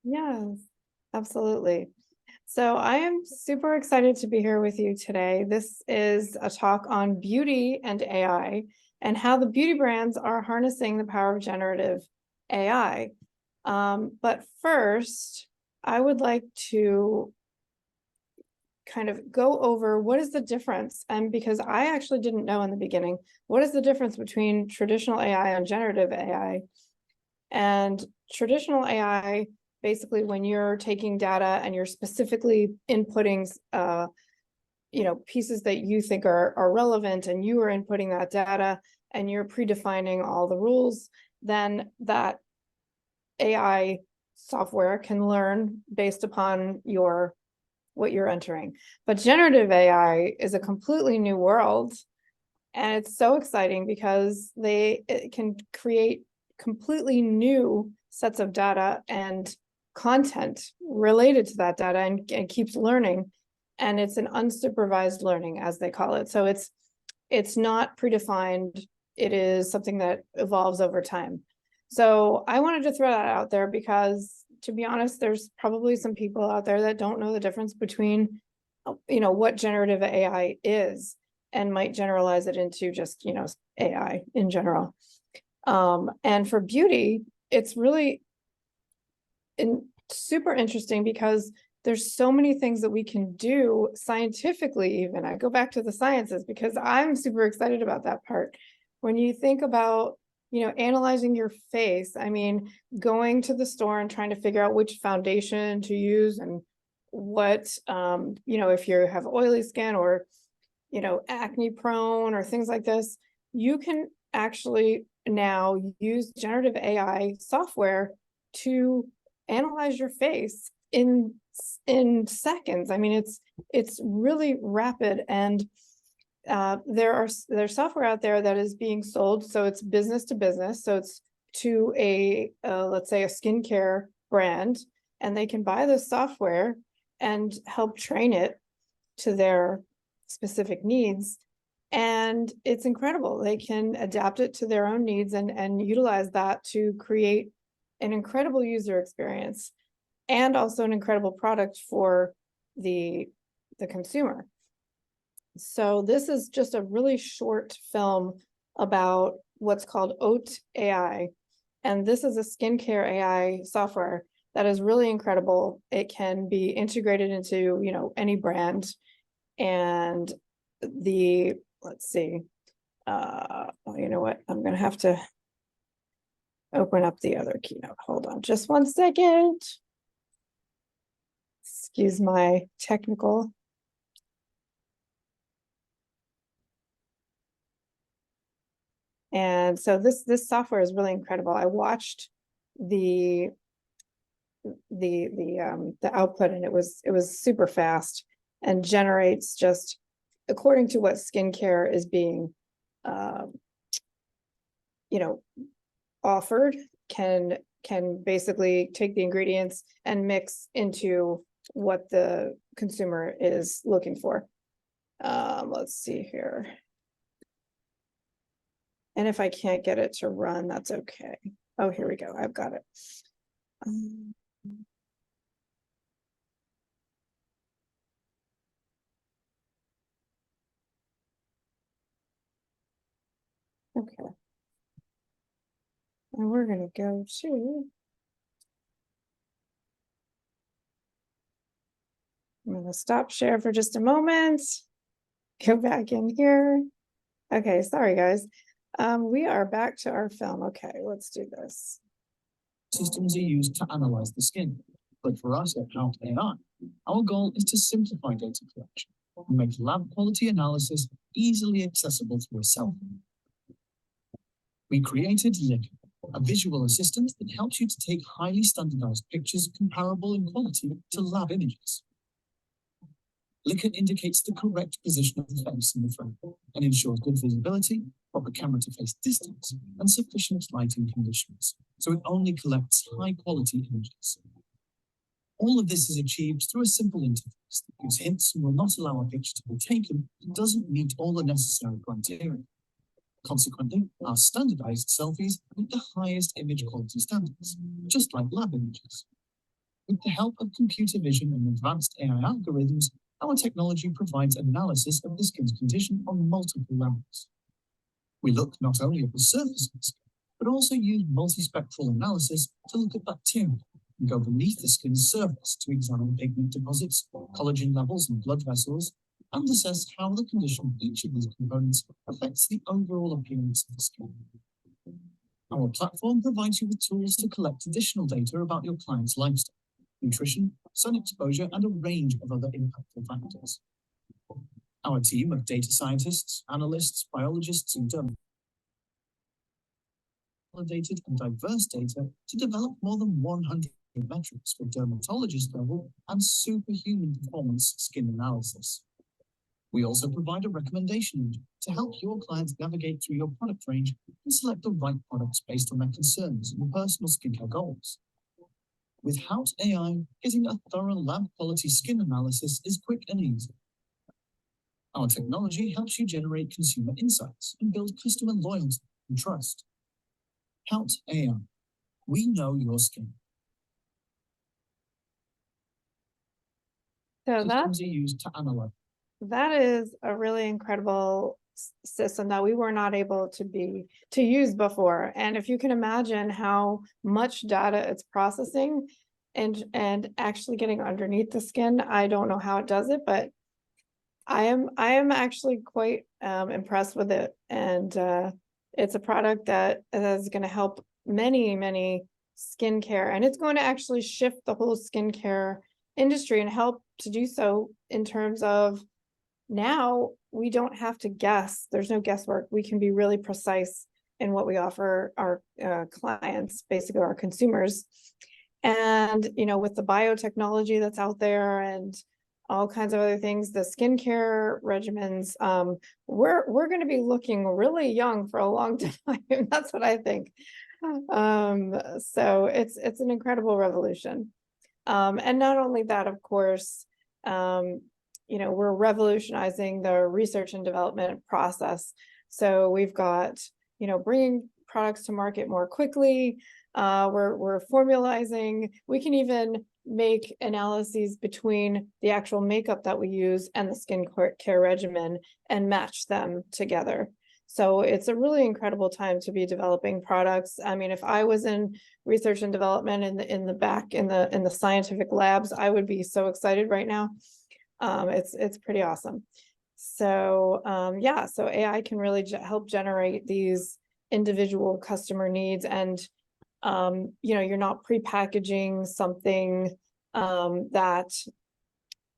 Yes, absolutely. So I am super excited to be here with you today. This is a talk on beauty and AI and how the beauty brands are harnessing the power of generative AI. But first, I would like to kind of go over what is the difference. And because I actually didn't know in the beginning, what is the difference between traditional AI and generative AI? And traditional AI, basically, when you're taking data and you're specifically inputting, pieces that you think are relevant, and you are inputting that data and you're predefining all the rules, then that AI software can learn based upon what you're entering. But generative AI is a completely new world, and it's so exciting because it can create completely new sets of data and content related to that data, and keeps learning. And it's an unsupervised learning, as they call it. So it's not predefined. It is something that evolves over time. So I wanted to throw that out there because, to be honest, there's probably some people out there that don't know the difference between, what generative AI is, and might generalize it into just, AI in general. And for beauty, it's really super interesting because there's so many things that we can do scientifically. Even I go back to the sciences because I'm super excited about that part. When you think about, analyzing your face, I mean, going to the store and trying to figure out which foundation to use, and what, if you have oily skin, or, acne prone, or things like this, you can actually now use generative AI software to analyze your face in seconds. I mean, it's really rapid. And there's software out there that is being sold, so it's business to business. So it's to let's say a skincare brand, and they can buy this software and help train it to their specific needs. And it's incredible. They can adapt it to their own needs and utilize that to create an incredible user experience, and also an incredible product for the consumer. So this is just a really short film about what's called Oat AI. And this is a skincare AI software that is really incredible. It can be integrated into, any brand. And let's see, you know what? I'm going to have to open up the other keynote. Hold on just one second. Excuse my technical. And so this software is really incredible. I watched the output, and it was super fast, and generates, just according to what skincare is being offered, can basically take the ingredients and mix into what the consumer is looking for. Let's see here. And if I can't get it to run, that's okay. Oh, here we go. I've got it. Okay. And we're going to go to, I'm going to stop share for just a moment. Go back in here. Okay, sorry guys. We are back to our film. Okay, let's do this. Systems are used to analyze the skin, but for us at Out AI, our goal is to simplify data collection and make lab quality analysis easily accessible through a cell phone. We created Lick, a visual assistant that helps you to take highly standardized pictures comparable in quality to lab images. Licker indicates the correct position of the face in the frame and ensures good visibility, proper camera-to-face distance, and sufficient lighting conditions, so it only collects high-quality images. All of this is achieved through a simple interface that gives hints and will not allow a picture to be taken that doesn't meet all the necessary criteria. Consequently, our standardized selfies meet the highest image quality standards, just like lab images. With the help of computer vision and advanced AI algorithms, our technology provides analysis of the skin's condition on multiple levels. We look not only at the surface of the skin, but also use multispectral analysis to look at bacteria and go beneath the skin's surface to examine pigment deposits, collagen levels in blood vessels, and assess how the condition of each of these components affects the overall appearance of the skin. Our platform provides you with tools to collect additional data about your client's lifestyle, nutrition, sun exposure, and a range of other impactful factors. Our team of data scientists, analysts, biologists, and validated and diverse data to develop more than 100 metrics for dermatologist level and superhuman performance skin analysis. We also provide a recommendation engine to help your clients navigate through your product range and select the right products based on their concerns and personal skincare goals. With Hout AI, getting a thorough lab quality skin analysis is quick and easy. Our technology helps you generate consumer insights and build customer loyalty and trust. Hout AI. We know your skin. So Systems are used to analyze. that is a really incredible system that we were not able to use before. And if you can imagine how much data it's processing and actually getting underneath the skin, I don't know how it does it, but I am actually quite impressed with it. And it's a product that is going to help many skincare, and it's going to actually shift the whole skincare industry and help to do so in terms of now we don't have to guess. There's no guesswork. We can be really precise in what we offer our clients, basically our consumers. And, you know, with the biotechnology that's out there and all kinds of other things, the skincare regimens, we're going to be looking really young for a long time. That's what I think. So it's an incredible revolution. And not only that, of course, you know, we're revolutionizing the research and development process. So we've got, you know, bringing products to market more quickly. We're formalizing. We can even make analyses between the actual makeup that we use and the skin care regimen and match them together. So it's a really incredible time to be developing products. I mean, if I was in research and development in the scientific labs, I would be so excited right now. It's pretty awesome. So yeah, so AI can really help generate these individual customer needs, and you know, you're not pre-packaging something that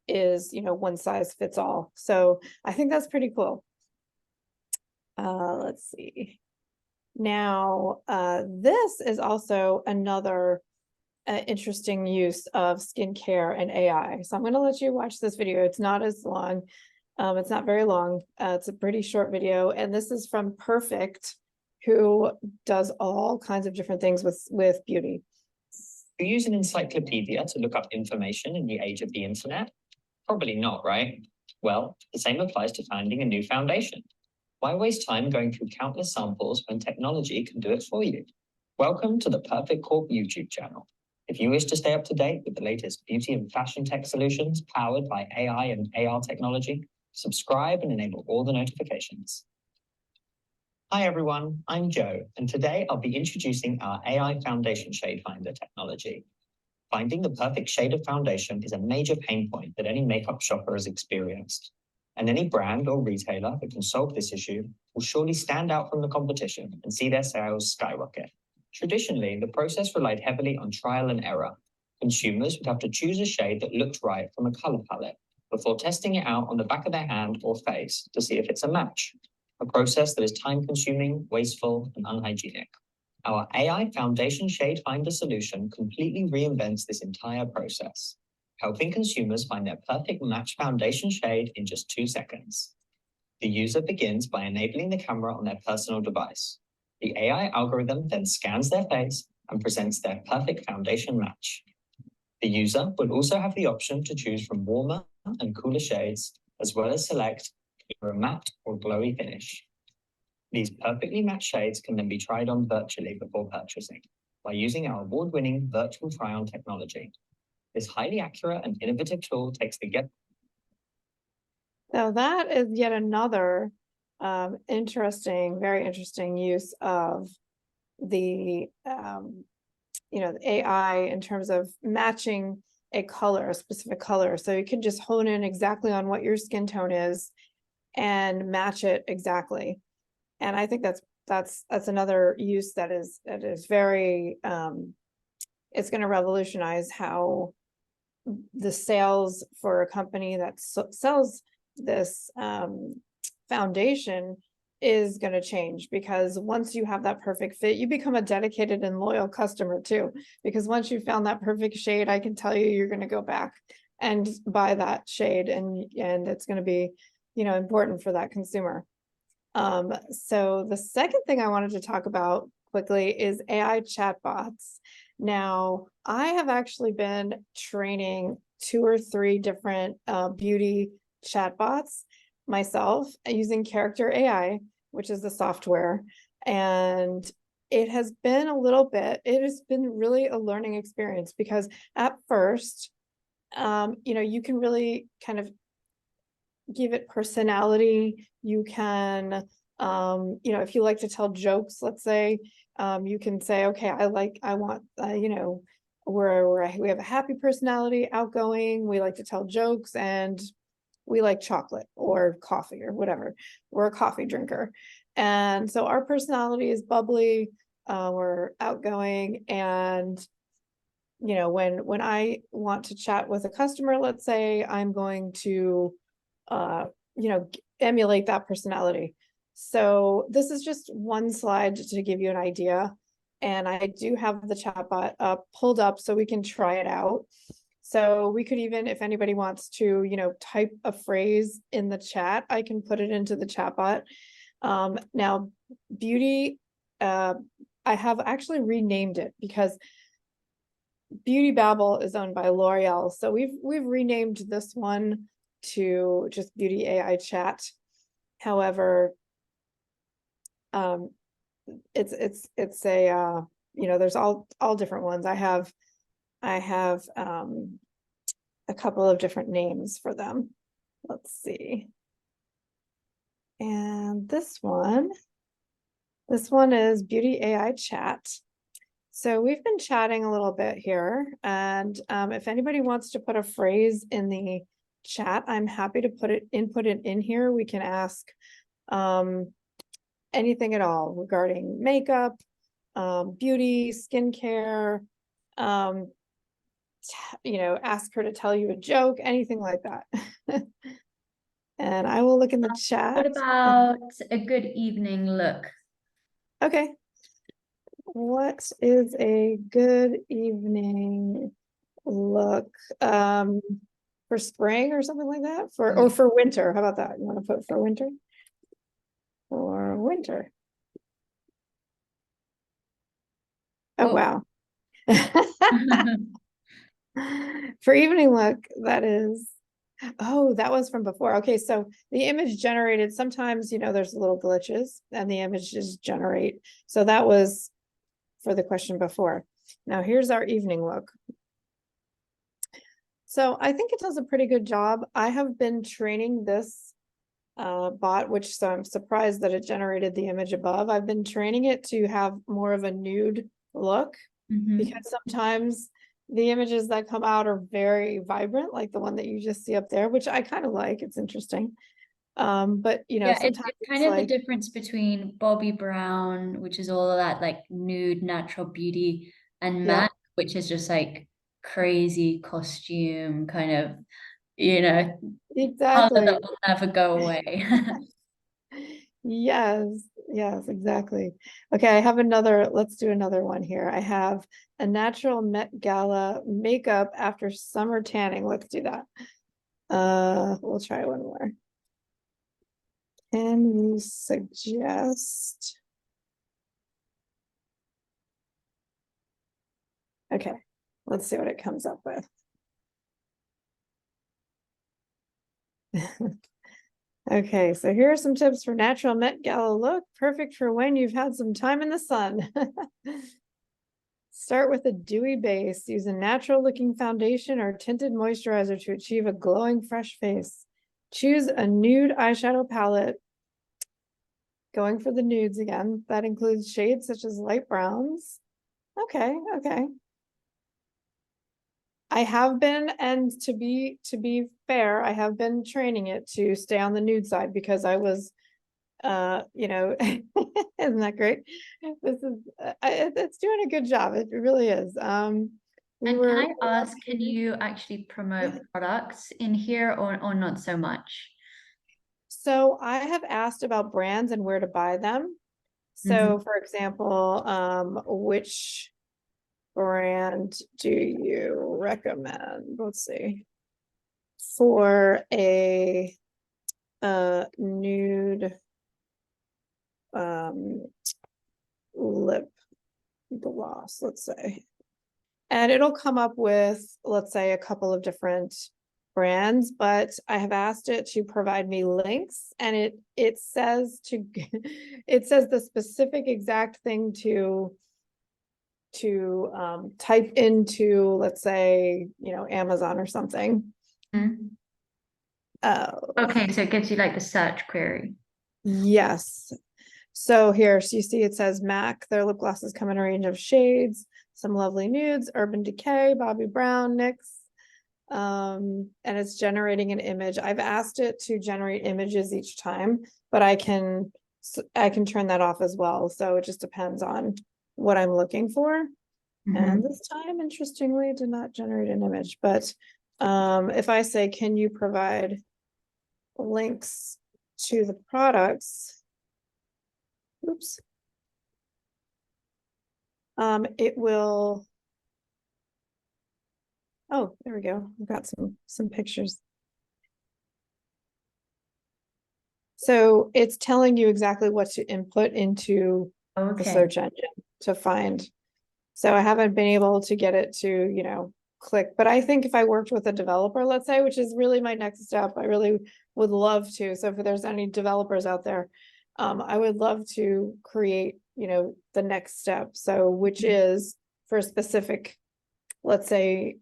is, you know, one size fits all. So I think that's pretty cool. Let's see. Now, this is also another interesting use of skincare and AI. So I'm going to let you watch this video. It's not as long. It's not very long. It's a pretty short video. And this is from Perfect, who does all kinds of different things with beauty. You use an encyclopedia to look up information in the age of the internet? Probably not, right? Well, the same applies to finding a new foundation. Why waste time going through countless samples when technology can do it for you? Welcome to the Perfect Corp YouTube channel. If you wish to stay up to date with the latest beauty and fashion tech solutions powered by AI and AR technology, subscribe and enable all the notifications. Hi everyone, I'm Joe, and today I'll be introducing our AI Foundation Shade Finder technology. Finding the perfect shade of foundation is a major pain point that any makeup shopper has experienced. And any brand or retailer that can solve this issue will surely stand out from the competition and see their sales skyrocket. Traditionally, the process relied heavily on trial and error. Consumers would have to choose a shade that looked right from a color palette before testing it out on the back of their hand or face to see if it's a match, a process that is time-consuming, wasteful, and unhygienic. Our AI Foundation Shade Finder solution completely reinvents this entire process, helping consumers find their perfect match foundation shade in just 2 seconds. The user begins by enabling the camera on their personal device. The AI algorithm then scans their face and presents their perfect foundation match. The user will also have the option to choose from warmer and cooler shades, as well as select either a matte or glowy finish. These perfectly matched shades can then be tried on virtually before purchasing by using our award-winning virtual try-on technology. This highly accurate and innovative tool takes the get. So that is yet another very interesting use of the the AI in terms of matching a color, a specific color. So you can just hone in exactly on what your skin tone is and match it exactly. And I think that's another use that is very it's going to revolutionize how the sales for a company that sells this foundation is going to change, because once you have that perfect fit, you become a dedicated and loyal customer too, because once you found that perfect shade, I can tell you you're going to go back and buy that shade, and it's going to be, important for that consumer. So the second thing I wanted to talk about quickly is AI chatbots. Now, I have actually been training 2 or 3 different beauty chatbots myself using Character AI, which is the software. And it has been really a learning experience, because at first, you can really kind of give it personality. You can, if you like to tell jokes, let's say, you can say, okay, I want, we have a happy personality, outgoing, we like to tell jokes, and we like chocolate or coffee or whatever. We're a coffee drinker. And so our personality is bubbly, we're outgoing, and when I want to chat with a customer, let's say, I'm going to emulate that personality. So this is just one slide to give you an idea. And I do have the chatbot pulled up so we can try it out. So we could even, if anybody wants to, type a phrase in the chat, I can put it into the chatbot. Now, beauty, I have actually renamed it, because Beauty Babble is owned by L'Oreal. So we've renamed this one to just Beauty AI Chat. However, it's a there's all different ones. I have a couple of different names for them. Let's see. And this one is Beauty AI Chat. So we've been chatting a little bit here, and if anybody wants to put a phrase in the chat, I'm happy to input it in here. We can ask anything at all regarding makeup, beauty, skincare, ask her to tell you a joke, anything like that. And I will look in the chat. What about a good evening look? Okay. What is a good evening look? For spring or something like that? Or for winter? How about that? You want to put for winter? For winter. Oh, wow. For evening look, that is, that was from before. Okay, so the image generated, sometimes, there's little glitches and the images generate. So that was for the question before. Now here's our evening look. So I think it does a pretty good job. I have been training this bot, so I'm surprised that it generated the image above. I've been training it to have more of a nude look, because sometimes the images that come out are very vibrant, like the one that you just see up there, which I kind of like. It's interesting. But yeah, sometimes it's kind of the difference between Bobbi Brown, which is all of that like nude natural beauty, and Mac, which is just like crazy costume kind of, exactly, that will never go away. yes, exactly. Okay, I have let's do another one here. I have a natural Met Gala makeup after summer tanning. Let's do that. We'll try one more. Can you suggest? Okay, let's see what it comes up with. Okay, so here are some tips for natural Met Gala look, perfect for when you've had some time in the sun. Start with a dewy base. Use a natural looking foundation or tinted moisturizer to achieve a glowing, fresh face. Choose a nude eyeshadow palette. Going for the nudes again. That includes shades such as light browns. Okay, okay. I have been, and to be fair, I have been training it to stay on the nude side because I was you know, isn't that great? This is it's doing a good job. It really is. We And were can I ask, can you actually promote products in here or not so much? so I have asked about brands and where to buy them. So for example, which brand do you recommend? Let's see. For a nude lip gloss, let's say. And it'll come up with, let's say, a couple of different brands, but I have asked it to provide me links, and it says to it says the specific exact thing to type into, let's say, Amazon or something. Mhm. Oh, Okay, so it gives you like the search query. yes. So here, so you see it says MAC, their lip glosses come in a range of shades, some lovely nudes, Urban Decay, Bobbi Brown, NYX. And it's generating an image. I've asked it to generate images each time, but I can turn that off as well. So it just depends on what I'm looking for. And this time, interestingly, it did not generate an image. But if I say, can you provide links to the products? Oops. It will. Oh, there we go. I've got some pictures. So it's telling you exactly what to input into the Okay. search engine to find. So I haven't been able to get it to, click, but I think if I worked with a developer, let's say, which is really my next step, I really would love to. So if there's any developers out there, I would love to create, the next step. So which is for a specific, let's say,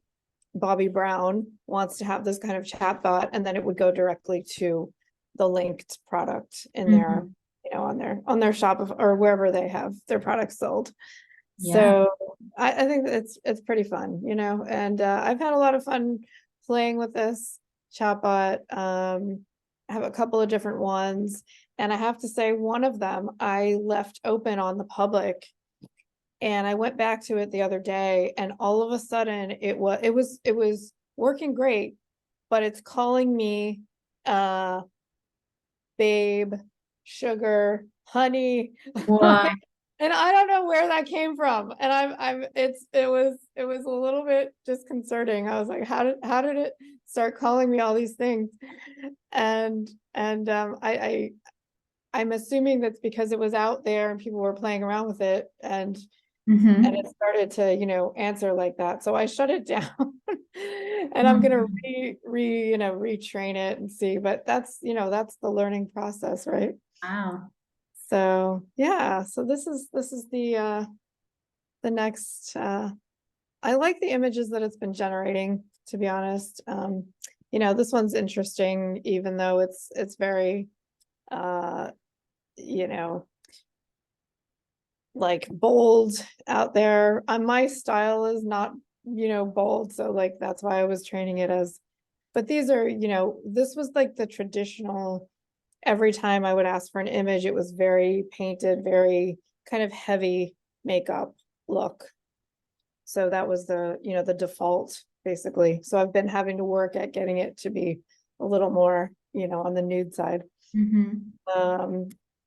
Bobbi Brown wants to have this kind of chatbot, and then it would go directly to the linked product in their, on their shop or wherever they have their products sold. Yeah. So I think it's pretty fun, and I've had a lot of fun playing with this chatbot. I have a couple of different ones, and I have to say one of them I left open on the public. And I went back to it the other day, and all of a sudden it was working great, but it's calling me babe, sugar, honey. Why? And I don't know where that came from. And it was a little bit disconcerting. I was like, how did it start calling me all these things? And I'm assuming that's because it was out there and people were playing around with it, and it started to, answer like that. So I shut it down and I'm gonna retrain it and see, but that's the learning process, right? Wow. So yeah, so this is the next I like the images that it's been generating, to be honest. This one's interesting, even though it's very you know like bold out there. My style is not, bold. So like, that's why I was training it as, but these are, this was like the traditional, every time I would ask for an image, it was very painted, very kind of heavy makeup look. So that was the default basically. So I've been having to work at getting it to be a little more, on the nude side.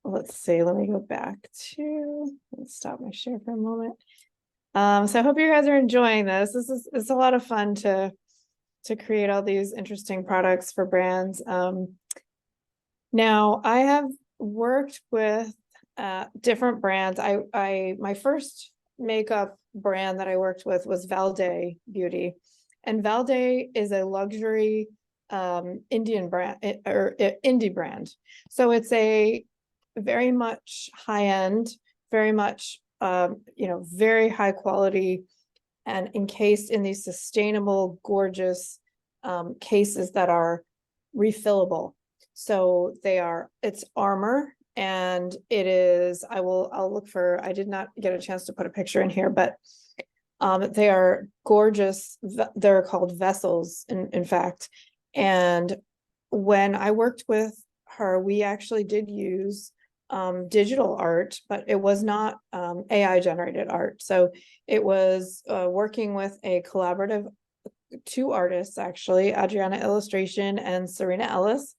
Let's see, let me go back to, let's stop my share for a moment. So I hope you guys are enjoying this. It's a lot of fun to create all these interesting products for brands. Now I have worked with different brands. My first makeup brand that I worked with was Valday Beauty, and Valday is a luxury Indian brand or indie brand. So it's a very much high end, very much, very high quality and encased in these sustainable, gorgeous cases that are refillable. So it's armor, and it is, I'll look for, I did not get a chance to put a picture in here, but they are gorgeous. They're called vessels, in fact. And when I worked with her, we actually did use digital art, but it was not AI generated art. So it was working with a collaborative, two artists actually, Adriana Illustration and Serena Ellis.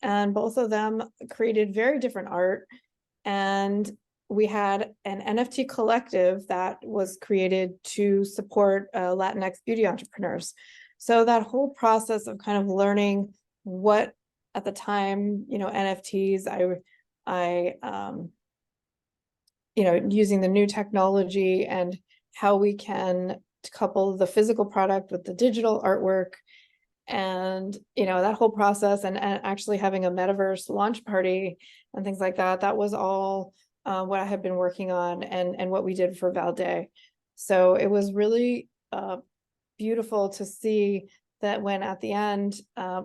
And both of them created very different art. And we had an NFT collective that was created to support Latinx beauty entrepreneurs. So that whole process of kind of learning what at the time, NFTs, using the new technology and how we can couple the physical product with the digital artwork, and that whole process, and actually having a metaverse launch party and things like that. That was all what I had been working on, and what we did for Valday. So it was really beautiful to see that when at the end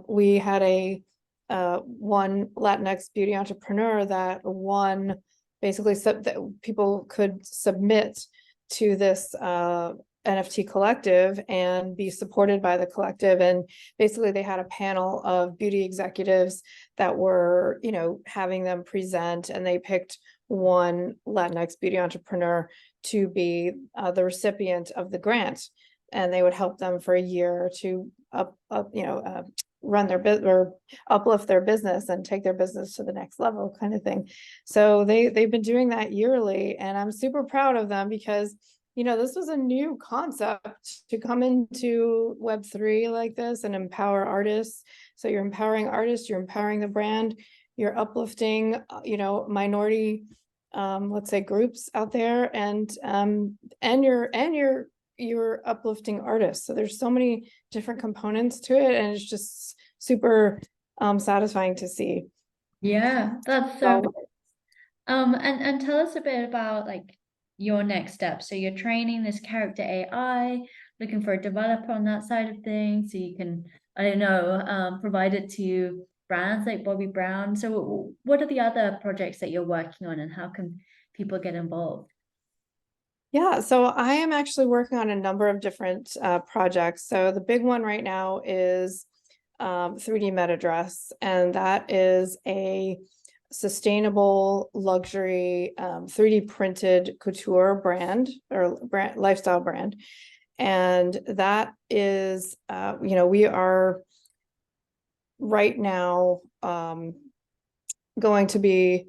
we had a one Latinx beauty entrepreneur that won, basically that people could submit to this NFT collective and be supported by the collective. And basically they had a panel of beauty executives that were, having them present, and they picked one Latinx beauty entrepreneur to be the recipient of the grant. And they would help them for a year to run their business or uplift their business and take their business to the next level, kind of thing. So they've been doing that yearly, and I'm super proud of them because this was a new concept to come into Web3 like this and empower artists. So you're empowering artists, you're empowering the brand, you're uplifting, minority, let's say, groups out there, and you're uplifting artists. So there's so many different components to it, and it's just super satisfying to see. Yeah, that's so and tell us a bit about your next steps. So you're training this character AI, looking for a developer on that side of things, so you can, I don't know, provide it to brands like Bobbi Brown. So what are the other projects that you're working on, and how can people get involved? Yeah, so I am actually working on a number of different projects. So the big one right now is 3D Meta Dress, and that is a sustainable luxury 3D printed couture brand or lifestyle brand. And that is, we are right now going to be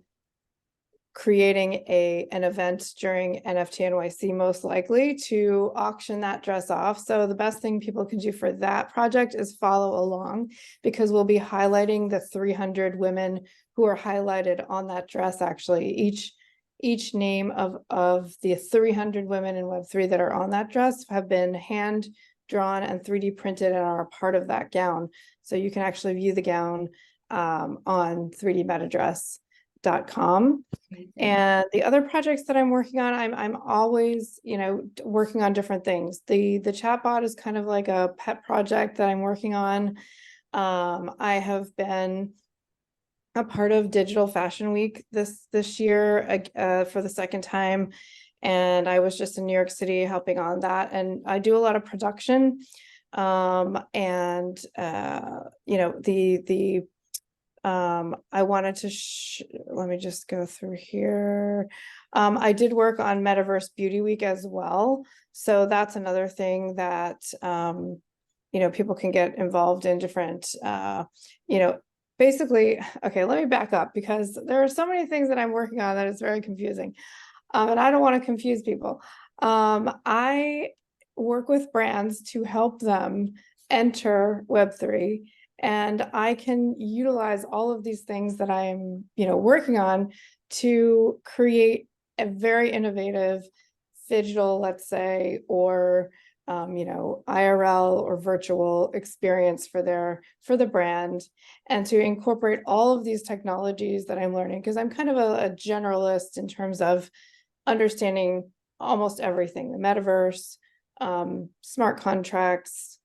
creating an event during NFT NYC, most likely, to auction that dress off. So the best thing people can do for that project is follow along, because we'll be highlighting the 300 women who are highlighted on that dress. Actually, each name of the 300 women in Web3 that are on that dress have been hand drawn and 3D printed and are a part of that gown. So you can actually view the gown on 3dmetadress.com. And the other projects that I'm working on, I'm always, working on different things. The chatbot is kind of like a pet project that I'm working on. I have been a part of Digital Fashion Week this year for the second time, and I was just in New York City helping on that. And I do a lot of production, and I wanted to let me just go through here. I did work on Metaverse Beauty Week as well. So that's another thing that, people can get involved in different, basically, okay, let me back up, because there are so many things that I'm working on that it's very confusing. And I don't want to confuse people. I work with brands to help them enter Web3. And I can utilize all of these things that I'm, working on to create a very innovative digital, let's say, or you know, IRL or virtual experience for the brand, and to incorporate all of these technologies that I'm learning, because I'm kind of a generalist in terms of understanding almost everything, the metaverse, smart contracts,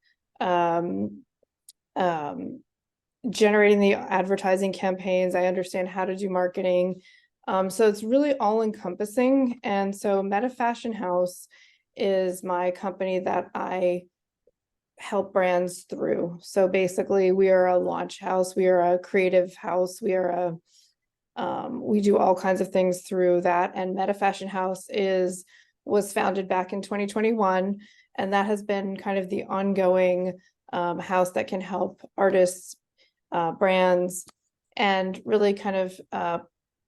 generating the advertising campaigns. I understand how to do marketing. So it's really all encompassing. And so Meta Fashion House is my company that I help brands through. So basically we are a launch house, we are a creative house, we are we do all kinds of things through that. And Meta Fashion House was founded back in 2021. And that has been kind of the ongoing house that can help artists, brands, and really kind of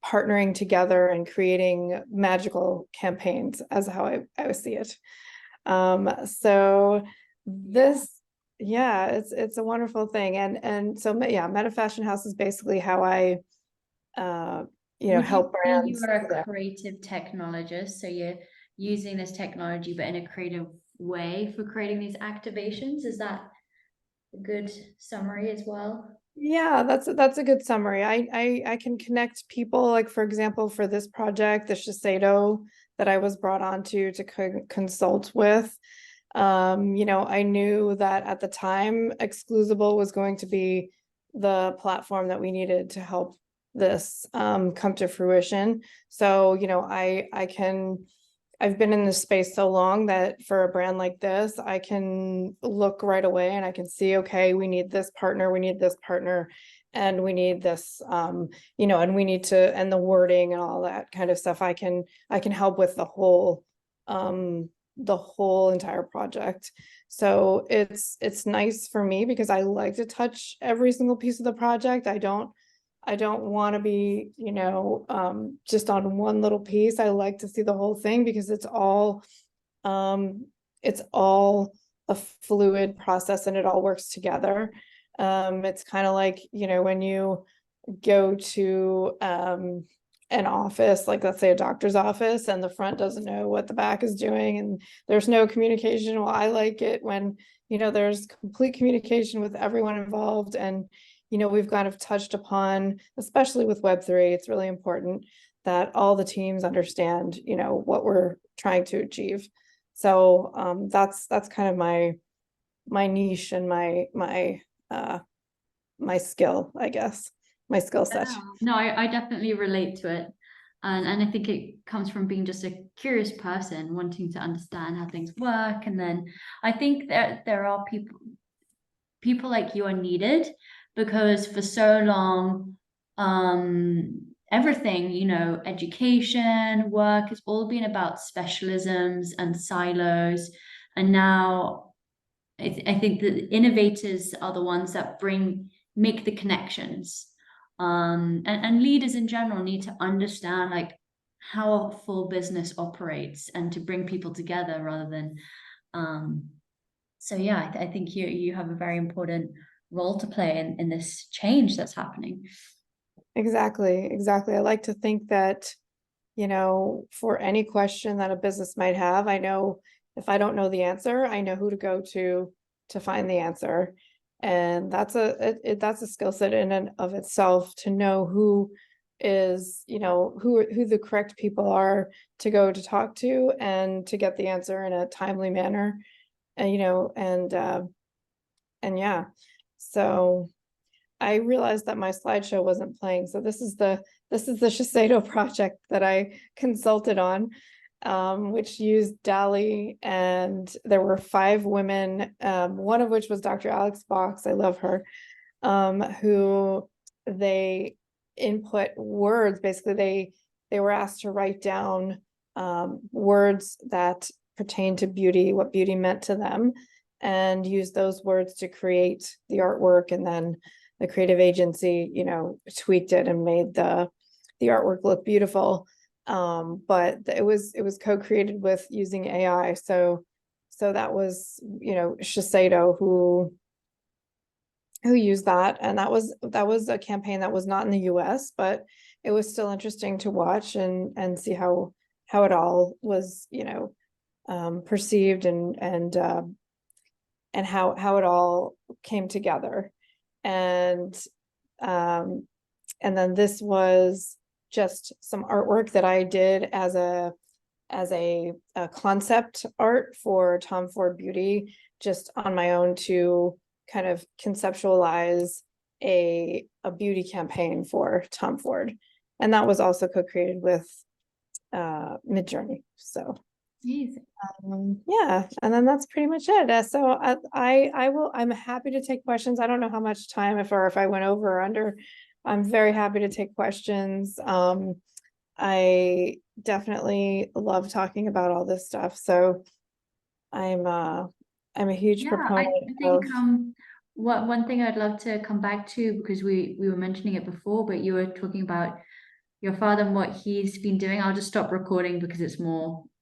partnering together and creating magical campaigns, as how I would see it. So this, yeah, it's a wonderful thing. And so yeah, Meta Fashion House is basically how I you know, Would help you say brands. you are a creative technologist? So you're using this technology, but in a creative way for creating these activations. Is that a good summary as well? Yeah, that's a good summary. I can connect people, like for example, for this project, the Shiseido that I was brought on to consult with. You know, I knew that at the time Exclusable was going to be the platform that we needed to help this come to fruition. So, you know, I've been in this space so long that for a brand like this, I can look right away and I can see, okay, we need this partner, we need this partner, and we need this, you know, and we need to, and the wording and all that kind of stuff. I can help with the whole entire project. So it's nice for me because I like to touch every single piece of the project. I don't want to be, you know, just on one little piece. I like to see the whole thing because it's all a fluid process and it all works together. It's kind of like, you know, when you go to an office, like let's say a doctor's office, and the front doesn't know what the back is doing and there's no communication. Well, I like it when, you know, there's complete communication with everyone involved. And you know, we've kind of touched upon, especially with Web3, it's really important that all the teams understand, you know, what we're trying to achieve. So that's kind of my niche and my skill, I guess, my skill set. No, I definitely relate to it. And I think it comes from being just a curious person wanting to understand how things work. And then I think that there are people like you are needed, because for so long, everything, you know, education, work, it's all been about specialisms and silos. And now I think the innovators are the ones that make the connections. And leaders in general need to understand like how a full business operates and to bring people together rather than so yeah, I think you have a very important role to play in this change that's happening. Exactly. I like to think that, you know, for any question that a business might have, I know if I don't know the answer, I know who to go to find the answer. And that's a skill set in and of itself, to know who is, you know, who the correct people are to go to talk to and to get the answer in a timely manner. And, you know, and yeah, so I realized that my slideshow wasn't playing. So this is the Shiseido project that I consulted on, which used DALL-E, and there were 5 women, one of which was Dr. Alex Box. I love her, who they input words. Basically, they were asked to write down words that pertain to beauty, what beauty meant to them, and use those words to create the artwork. And then the creative agency, you know, tweaked it and made the artwork look beautiful. But it was co-created with using AI. So that was, you know, Shiseido who used that. And that was a campaign that was not in the US, but it was still interesting to watch and see how it all was, you know, perceived and how it all came together. And then this was just some artwork that I did as a concept art for Tom Ford Beauty, just on my own to kind of conceptualize a beauty campaign for Tom Ford. And that was also co-created with Midjourney. So Amazing. yeah, and then that's pretty much it. So I'm happy to take questions. I don't know how much time, if I went over or under. I'm very happy to take questions. I definitely love talking about all this stuff. So I'm a huge Yeah, I proponent think of one thing I'd love to come back to, because we were mentioning it before, but you were talking about your father and what he's been doing. I'll just stop recording because it's more